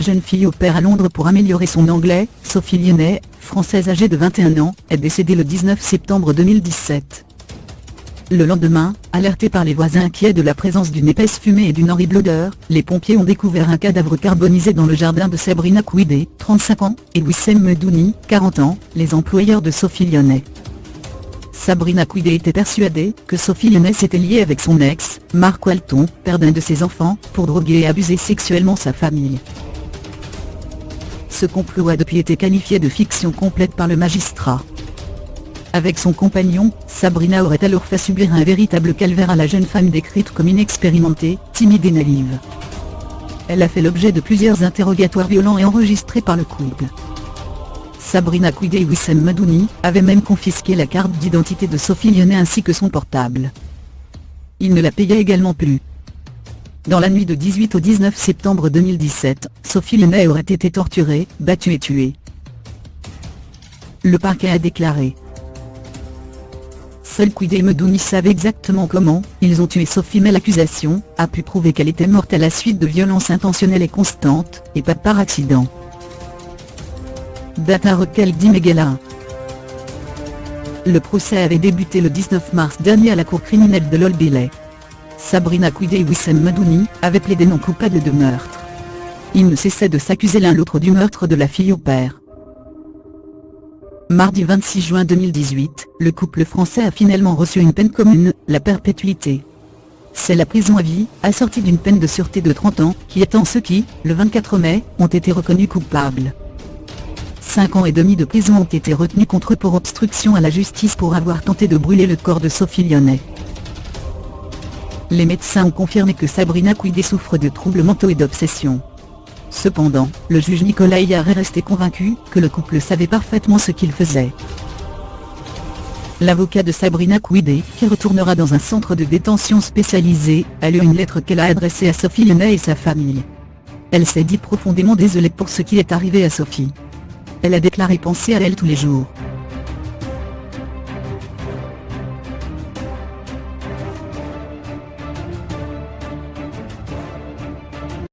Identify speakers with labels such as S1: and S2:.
S1: jeune fille au père à Londres pour améliorer son anglais. Sophie Lyonnais, française âgée de 21 ans, est décédée le 19 septembre 2017. Le lendemain, alertés par les voisins inquiets de la présence d'une épaisse fumée et d'une horrible odeur, les pompiers ont découvert un cadavre carbonisé dans le jardin de Sabrina Kouidé, 35 ans, et Wissem Medouni, 40 ans, les employeurs de Sophie Lyonnais. Sabrina Kouidé était persuadée que Sophie Lyonnais s'était liée avec son ex, Marc Walton, père d'un de ses enfants, pour droguer et abuser sexuellement sa famille. Ce complot a depuis été qualifié de fiction complète par le magistrat. Avec son compagnon, Sabrina aurait alors fait subir un véritable calvaire à la jeune femme décrite comme inexpérimentée, timide et naïve. Elle a fait l'objet de plusieurs interrogatoires violents et enregistrés par le couple. Sabrina Kouidé et Wissem Medouni avaient même confisqué la carte d'identité de Sophie Lyonnais ainsi que son portable. Ils ne la payaient également plus. Dans la nuit de 18 au 19 septembre 2017, Sophie Lyonnais aurait été torturée, battue et tuée. Le parquet a déclaré: seuls Kouidé et Medouni savent exactement comment ils ont tué Sophie, mais l'accusation a pu prouver qu'elle était morte à la suite de violences intentionnelles et constantes, et pas par accident. Data Rekel dit Megela. Le procès avait débuté le 19 mars dernier à la cour criminelle de l'Old-Bailey. Sabrina Kouidé et Wissem Medouni avaient plaidé non coupables de meurtre. Ils ne cessaient de s'accuser l'un l'autre du meurtre de la fille au père. Mardi 26 juin 2018, le couple français a finalement reçu une peine commune, la perpétuité. C'est la prison à vie, assortie d'une peine de sûreté de 30 ans, qui attend ceux qui, le 24 mai, ont été reconnus coupables. 5 ans et demi de prison ont été retenus contre eux pour obstruction à la justice pour avoir tenté de brûler le corps de Sophie Lyonnais. Les médecins ont confirmé que Sabrina Kouidé souffre de troubles mentaux et d'obsession. Cependant, le juge Nicolas Hyard est resté convaincu que le couple savait parfaitement ce qu'il faisait. L'avocat de Sabrina Kouidé, qui retournera dans un centre de détention spécialisé, a lu une lettre qu'elle a adressée à Sophie Lyonnais et sa famille. Elle s'est dit profondément désolée pour ce qui est arrivé à Sophie. Elle a déclaré penser à elle tous les jours.